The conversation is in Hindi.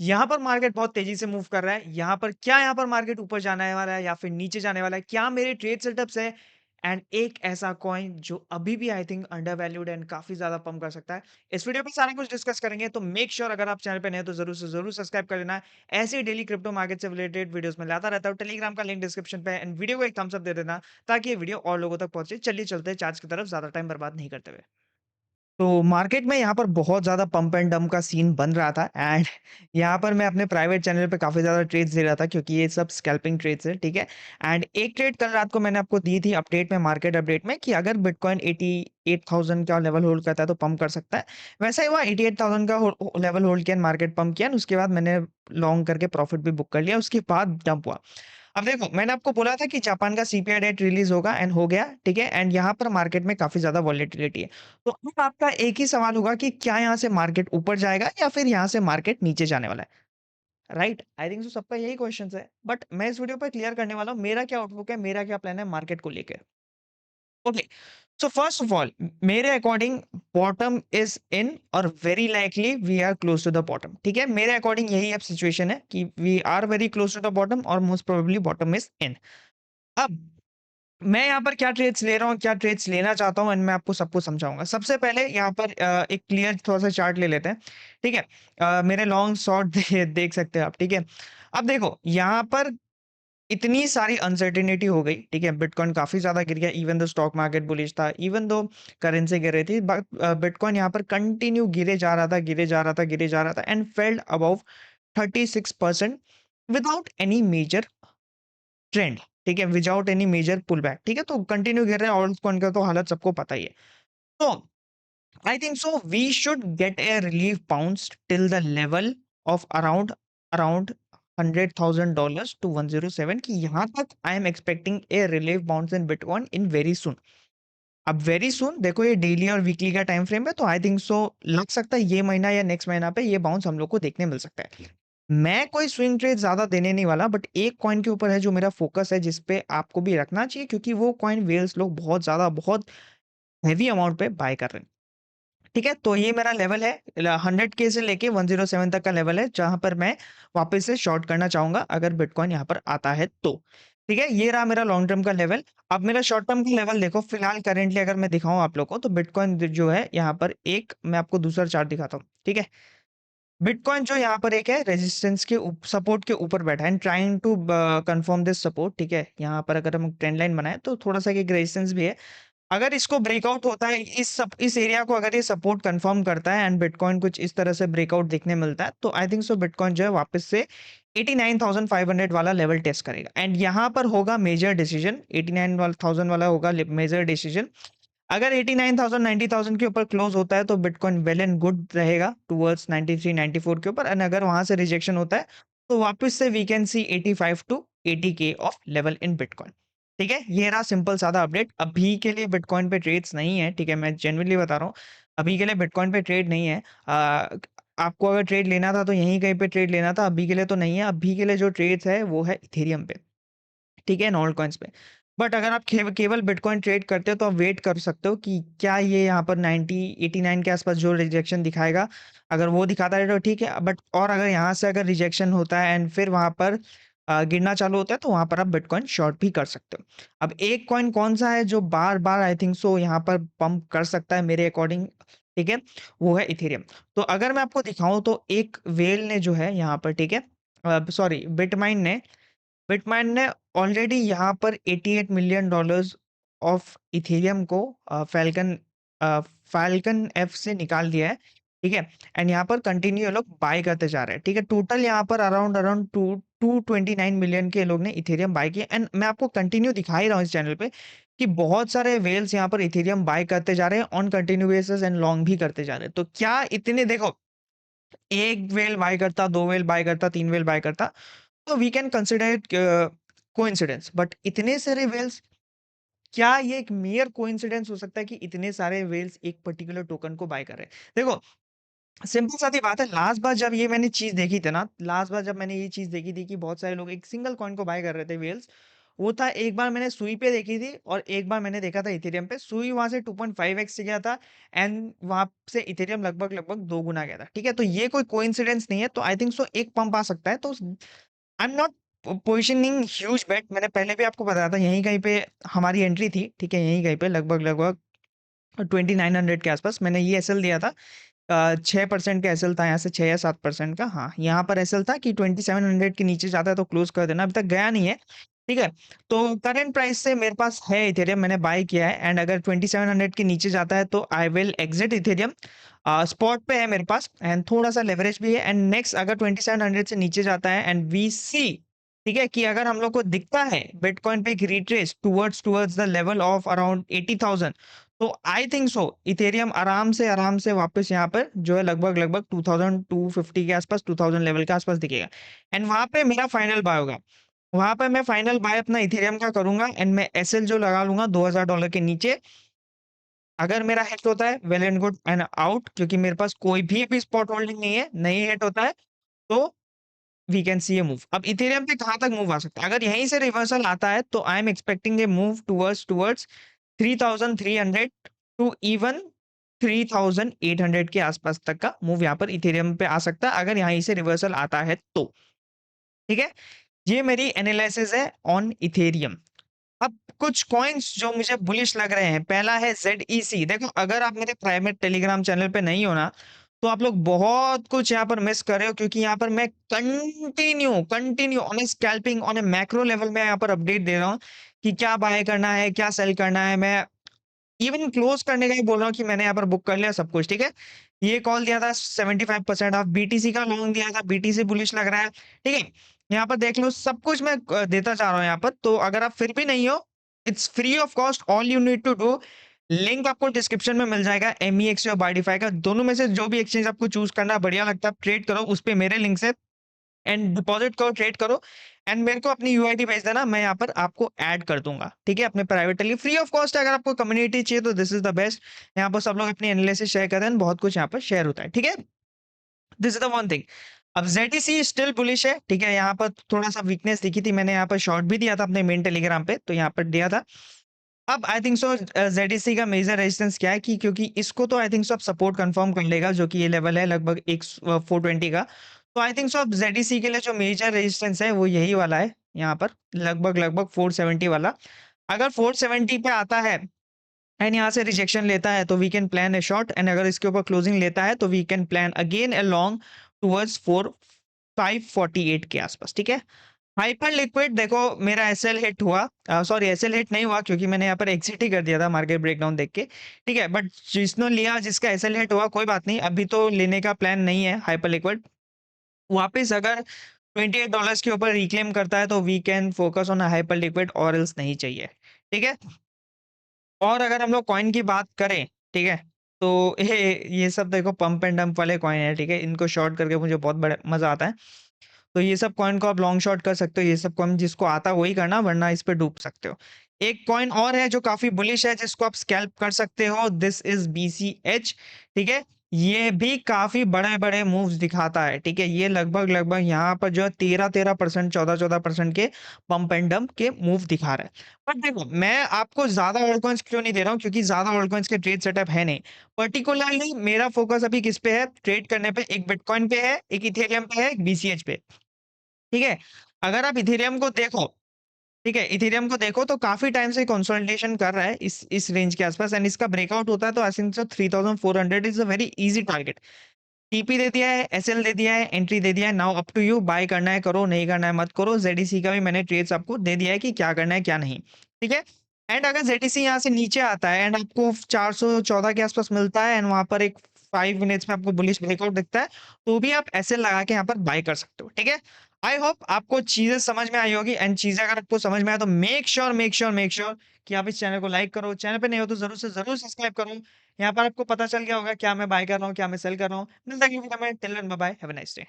यहाँ पर मार्केट बहुत तेज़ी से मूव कर रहा है। यहाँ पर मार्केट ऊपर जाने वाला है या फिर नीचे जाने वाला है? क्या मेरे ट्रेड सेटअप्स है? एंड एक ऐसा कॉइन जो अभी भी I think under valued and काफ़ी ज़्यादा पंप कर सकता है। इस वीडियो पे सारा कुछ डिस्कस करेंगे, तो मेक श्योर अगर आप चैनल पे नए हैं तो ज़रूर से ज़रूर सब्सक्राइब कर लेना। ऐसे ही डेली क्रिप्टो मार्केट से रिलेटेड वीडियोज़ मैं लाता रहता हूँ। टेलीग्राम का लिंक डिस्क्रिप्शन पे है एंड वीडियो को एक थम्स अप दे देना ताकि ये वीडियो और लोगों तक पहुँचे। चलिए चलते हैं चार्ट्स की तरफ ज़्यादा टाइम बर्बाद नहीं करते हुए। तो मार्केट में यहाँ पर बहुत ज़्यादा पंप एंड डंप का सीन बन रहा था एंड यहाँ पर मैं अपने प्राइवेट चैनल पे काफ़ी ज़्यादा ट्रेड्स दे रहा था क्योंकि ये सब स्कैल्पिंग ट्रेड्स है, ठीक है? एंड एक ट्रेड कल रात को मैंने आपको दी थी अपडेट में, मार्केट अपडेट में, कि अगर बिटकॉइन 88,000 का लेवल होल्ड करता है तो पंप कर सकता है। वैसा ही हुआ, 88,000 का लेवल होल्ड किया, मार्केट पंप किया, उसके बाद मैंने लॉन्ग करके प्रॉफिट भी बुक कर लिया, उसके बाद डंप हुआ। अब देखो, मैंने आपको बोला था कि जापान का सीपीआई डेट रिलीज़ होगा एंड हो गया, ठीक है? एंड यहाँ पर मार्केट में काफ़ी ज़्यादा वॉलेटिलिटी है। तो अब आपका एक ही सवाल होगा कि क्या यहाँ से मार्केट ऊपर जाएगा या फिर यहाँ से मार्केट नीचे जाने वाला है, राइट? आई थिंक सो सबका यही क्वेश्चंस है। बट मैं इस वीडियो पर क्लियर करने वाला हूँ, मेरा क्या आउटलुक है, मेरा क्या प्लान है मार्केट को लेके। Okay, so first of all मेरे अकॉर्डिंग बॉटम इज इन और very likely we are close to the bottom, ठीक है? मेरे अकॉर्डिंग यही अब सिचुएशन है कि we are very close to the bottom और most probably bottom is in. अब मैं यहाँ पर क्या ट्रेड्स ले रहा हूँ, क्या ट्रेड्स लेना चाहता हूँ एंड मैं आपको सब कुछ समझाऊँगा। सबसे पहले यहाँ पर एक क्लियर थोड़ा-सा चार्ट ले लेते हैं, ठीक है? मेरे लॉन्ग शॉर्ट देख सकते हैं आप, ठीक है? अब देखो, यहाँ पर इतनी सारी अनसर्टेनिटी हो गई, ठीक है? बिटकॉइन काफ़ी ज़्यादा गिर गया, even though stock market bullish था, इवन दो करेंसी गिर रही थी, बट बिटकॉइन यहाँ पर कंटिन्यू गिरे जा रहा था, गिरे जा रहा था, गिरे जा रहा था and failed above 36% without any major trend, ठीक है? विदाउट एनी मेजर पुलबैक, ठीक है? तो कंटिन्यू गिर रहा है, ऑल्ट कॉइन का तो हालत सबको पता ही है। तो I think so we should get a relief bounce till the level of around $100,000 to 107, कि यहाँ तक I am expecting a relief bounce in bitcoin in very soon. अब वेरी सून देखो, ये डेली और वीकली का टाइम फ्रेम है, तो आई थिंक सो लग सकता है ये महीना या नेक्स्ट महीना पे ये बाउंस हम लोग को देखने मिल सकता है। मैं कोई स्विंग ट्रेड ज़्यादा देने नहीं वाला, बट एक कॉइन के ऊपर है जो मेरा फ़ोकस है, जिस पे आपको भी रखना चाहिए, क्योंकि वो कॉइन व्हेल्स लोग बहुत ज़्यादा, बहुत हेवी अमाउंट पे बाय कर रहे हैं। ठीक है? तो ये मेरा लेवल है, 100 के से लेके 107 तक का लेवल है, जहाँ पर मैं वापस से शॉर्ट करना चाहूँगा अगर बिटकॉइन यहाँ पर आता है तो। ठीक है? ये रहा मेरा लॉन्ग टर्म का लेवल। अब मेरा शॉर्ट टर्म का लेवल देखो, फिलहाल करंटली अगर मैं दिखाऊँ आप लोग को, तो बिटकॉइन जो है यहाँ पर, एक मैं आपको दूसरा चार्ट दिखाता हूँ। ठीक है? बिटकॉइन जो यहाँ पर एक है, रेजिस्टेंस के सपोर्ट के ऊपर बैठा है and trying to confirm this support, ठीक है? यहाँ पर अगर हम ट्रेंड लाइन बनाएं तो थोड़ा सा एक रेजिस्टेंस भी है। अगर इसको ब्रेकआउट होता है, इस एरिया को अगर ये सपोर्ट कंफर्म करता है एंड बिटकॉइन कुछ इस तरह से ब्रेकआउट देखने मिलता है, तो आई थिंक सो बिटकॉइन जो है वापस से 89,500 वाला लेवल टेस्ट करेगा एंड यहाँ पर होगा मेजर डिसीजन। 89,000 वाला होगा मेजर डिसीजन। अगर 89,000 90,000 के ऊपर क्लोज होता है तो बिटकॉइन वेल एंड गुड रहेगा टुवर्ड्स 93 94 के ऊपर, एंड अगर वहां से रिजेक्शन होता है तो वापस से वी कैन सी 85 टू 80 के ऑफ लेवल इन बिटकॉइन। ठीक है, ये रहा सिंपल सादा अपडेट। अभी के लिए बिटकॉइन पे ट्रेड्स नहीं है, ठीक है? मैं जेन्युइनली बता रहा हूँ, अभी के लिए बिटकॉइन पे ट्रेड नहीं है। आपको अगर ट्रेड लेना था तो यहीं कहीं पे ट्रेड लेना था, अभी के लिए तो नहीं है। अभी के लिए जो ट्रेड्स है वो है इथेरियम पे, ठीक है? एंड ऑल्ट कॉइन्स पे। बट अगर आप केवल बिटकॉइन ट्रेड करते हो तो आप वेट कर सकते हो कि क्या ये यहाँ पर 90 89 के आसपास जो रिजेक्शन दिखाएगा, अगर वो दिखाता है तो ठीक है। बट और अगर यहाँ से अगर रिजेक्शन होता है एंड फिर वहाँ पर गिरना चालू होता है, तो वहाँ पर आप बिटकॉइन शॉर्ट भी कर सकते हो। अब एक कॉइन कौन सा है जो बार-बार आई थिंक सो यहाँ पर पंप कर सकता है मेरे अकॉर्डिंग, ठीक है? वो है इथेरियम। तो अगर मैं आपको दिखाऊँ तो एक व्हेल ने जो है यहाँ पर, ठीक है? सॉरी, बिटमाइन ने ऑलरेडी यहाँ पर $88 मिलियन ऑफ इथेरियम को फैल्कन एफ से निकाल दिया है, ठीक है? एंड यहाँ पर कंटिन्यू ये लोग बाय करते जा रहे हैं, ठीक है? टोटल यहाँ पर अराउंड अराउंड 229 मिलियन के लोग ने इथेरियम बाय किया एंड मैं आपको कंटिन्यू दिखा ही रहा हूँ इस चैनल पे कि बहुत सारे वेल्स यहाँ पर इथेरियम बाय करते जा रहे हैं on continue basis and long भी करते जा रहे हैं। तो क्या इतने देखो, एक वेल बाय करता, दो वेल बाय करता, तीन वेल बाय करता, तो we can consider it coincidence. But इतने सारे व्हेल्स, क्या ये एक मेयर कोइंसिडेंस हो सकता है कि इतने सारे व्हेल्स एक पर्टिकुलर टोकन को बाय कर रहे हैं? देखो, सिंपल सा सी बात है, लास्ट बार जब ये मैंने चीज़ देखी थी ना, लास्ट बार जब मैंने ये चीज़ देखी थी कि बहुत सारे लोग एक सिंगल कॉइन को बाय कर रहे थे व्हेल्स, वो था एक बार मैंने सुई पे देखी थी और एक बार मैंने देखा था इथेरियम पे। सुई वहाँ से 2.5x से गया था एंड वहाँ से इथेरियम लगभग-लगभग 2 गुना गया था, ठीक है? तो ये कोई कोइंसिडेंस नहीं है, तो आई थिंक सो एक पंप आ सकता है। तो I am not positioning huge bet. मैंने पहले भी आपको बताया था यहीं कहीं पे हमारी एंट्री थी, ठीक है? यहीं कहीं पे लगभग-लगभग 2900 के आसपास मैंने ये एसएल दिया था। 6% का एसएल था यहाँ से 6 या 7% का। हाँ, यहाँ पर एसएल था कि 2700 के नीचे जाता है तो क्लोज़ कर देना, अभी तक गया नहीं है, ठीक है? तो करंट प्राइस से मेरे पास है इथेरियम, मैंने बाय किया है एंड अगर 2700 के नीचे जाता है तो I will exit Ethereum. Spot पे है मेरे पास एंड थोड़ा-सा लेवरेज भी है एंड नेक्स्ट अगर 2700 से नीचे जाता है एंड वी सी, ठीक है? कि अगर हम लोग को दिखता है बिटकॉइन पे एक retrace towards the level of around 80,000, तो आई थिंक सो इथेरियम आराम से वापस यहाँ पर जो है लगभग-लगभग 2250 के आसपास, 2000 लेवल के आसपास दिखेगा एंड वहाँ पे मेरा फाइनल बाय होगा। वहाँ पे मैं फाइनल बाय अपना इथेरियम का करूँगा एंड मैं एसएल जो लगा लूँगा $2000 के नीचे। अगर मेरा हिट होता है well and good and out, क्योंकि मेरे पास कोई भी अभी स्पॉट होल्डिंग नहीं है, नहीं हिट होता है तो we can see a move. अब इथेरियम पे कहाँ तक मूव आ सकता है? अगर यहीं से रिवर्सल आता है तो I am expecting a move towards 3300 to even 3800 के आसपास तक का मूव यहाँ पर इथेरियम पे आ सकता है अगर यहीं से रिवर्सल आता है तो, ठीक है? ये मेरी एनालिसिस है ऑन इथेरियम। अब कुछ कॉइन्स जो मुझे बुलिश लग रहे हैं, पहला है ज़ेडईसी। देखो अगर आप मेरे प्राइवेट टेलीग्राम चैनल पे नहीं हो ना, तो आप लोग बहुत कुछ यहाँ पर मिस कर रहे हो, क्योंकि यहाँ पर मैं continue on a scalping on a macro level में यहाँ पर अपडेट दे रहा हूँ कि क्या बाय करना है, क्या सेल करना है। मैं इवन क्लोज करने का ही बोल रहा हूँ कि मैंने यहाँ पर बुक कर लिया सब कुछ, ठीक है? ये कॉल दिया था 75% ऑफ, बीटीसी का लॉन्ग दिया था, बीटीसी बुलिश लग रहा है, ठीक है? यहाँ पर देख लो सब कुछ मैं देता जा रहा हूँ यहाँ पर। तो अगर आप फिर भी नहीं हो, it's free of cost, all you need to do, link आपको डिस्क्रिप्शन में मिल जाएगा एमईएक्स या बायडीफाई का। दोनों में से जो भी एक्सचेंज आपको चूज करना है, बढ़िया लगता है, ट्रेड करो उस पे, मेरे लिंक से एंड डिपॉजिट करो, ट्रेड करो एंड मेरे को अपनी यूआईडी भेज देना, मैं यहाँ पर आपको ऐड कर दूंगा, ठीक है? अपने प्राइवेटली फ्री ऑफ कॉस्ट है। अगर आपको कम्युनिटी चाहिए तो दिस इज द बेस्ट। यहाँ पर सब लोग अपनी एनालिसिस शेयर करते हैं, बहुत कुछ यहाँ पर शेयर होता है, ठीक है? This is the one thing. अब जेटीसी स्टिल बुलिश है, ठीक है? यहाँ पर थोड़ा सा वीकनेस दिखी थी, मैंने यहाँ पर शॉर्ट भी दिया था अपने मेन टेलीग्राम पे, तो यहाँ पर दिया था। अब आई थिंक सो जेडीसी का मेजर रेजिस्टेंस क्या है कि क्योंकि इसको तो आई थिंक सो अब सपोर्ट कंफर्म कर लेगा, जो कि ये लेवल है लगभग एक 420 का। तो आई थिंक सो अब जेडीसी के लिए जो मेजर रेजिस्टेंस है वो यही वाला है, यहाँ पर लगभग 470 वाला। अगर 470 पे आता है एंड यहाँ से रिजेक्शन लेता है तो we can plan a short, and अगर इसके ऊपर क्लोजिंग लेता है तो we can plan again a long towards 548 के आसपास, ठीक है? हाइपर लिक्विड देखो मेरा एसएल हिट हुआ, सॉरी एसएल हिट नहीं हुआ क्योंकि मैंने यहाँ पर एग्जिट ही कर दिया था मार्केट ब्रेकडाउन देख के, ठीक है? बट जिसने लिया, जिसका एसएल हिट हुआ, कोई बात नहीं, अभी तो लेने का प्लान नहीं है हाइपर लिक्विड। वापस अगर $28 के ऊपर रिक्लेम करता है तो we can focus on Hyperliquid, और एल्स नहीं चाहिए, ठीक है? और अगर हम लोग कॉइन की बात करें, ठीक है? तो ये सब देखो पंप एंड डंप वाले कॉइन है, ठीक है? इनको शॉर्ट करके मुझे बहुत बड़ा मजा आता है। तो ये सब कॉइन को आप लॉन्ग शॉट कर सकते हो, ये सब कॉइन जिसको आता है वही करना, वरना इस पे डूब सकते हो। एक कॉइन और है जो काफ़ी बुलिश है, जिसको आप स्कैल्प कर सकते हो, दिस इज़ बीसीएच, ठीक है? ये भी काफ़ी बड़े-बड़े मूव्स दिखाता है, ठीक है? ये लगभग-लगभग यहाँ पर जो है 13% 14% के पंप एंड डंप के मूव दिखा रहा है। बट देखो, मैं आपको ज़्यादा ऑल्ट कॉइन्स क्यों नहीं दे रहा हूँ, क्योंकि ज़्यादा ऑल्ट कॉइन्स के ट्रेड सेटअप है नहीं। पर्टिकुलरली मेरा फोकस अभी किस पे है ट्रेड करने पे, एक बिटकॉइन पे है, एक इथेरियम पे है, एक बीसीएच पे। ठीक है? अगर आप इथेरियम को देखो, ठीक है? इथेरियम को देखो तो काफ़ी टाइम से कंसोलिडेशन कर रहा है इस रेंज के आसपास, एंड इसका ब्रेकआउट होता है तो I think so 3400 is a very easy target. TP दे दिया है, एसएल दे दिया है, एंट्री दे दिया है, now up to you, buy करना है करो, नहीं करना है मत करो। जेडीसी का भी मैंने ट्रेड्स आपको दे दिया है कि क्या करना है क्या नहीं, ठीक है? एंड अगर जेडीसी यहाँ से नीचे आता है एंड आपको 414 के आसपास मिलता है एंड वहाँ पर एक 5 मिनट्स में आपको बुलिश ब्रेकआउट दिखता है, तो भी आप एसएल लगा के यहाँ पर बाय कर सकते हो, ठीक है? आई होप आपको चीज़ें समझ में आई होगी, एंड चीज़ें अगर आपको समझ में आए तो मेक श्योर कि आप इस चैनल को लाइक करो। चैनल पे नहीं हो तो ज़रूर से ज़रूर सब्सक्राइब करो। यहाँ पर आपको पता चल गया होगा क्या मैं बाय कर रहा हूँ, क्या मैं सेल कर रहा हूँ। मिलते हैं अगली वीडियो में, till then bye bye, have a nice day.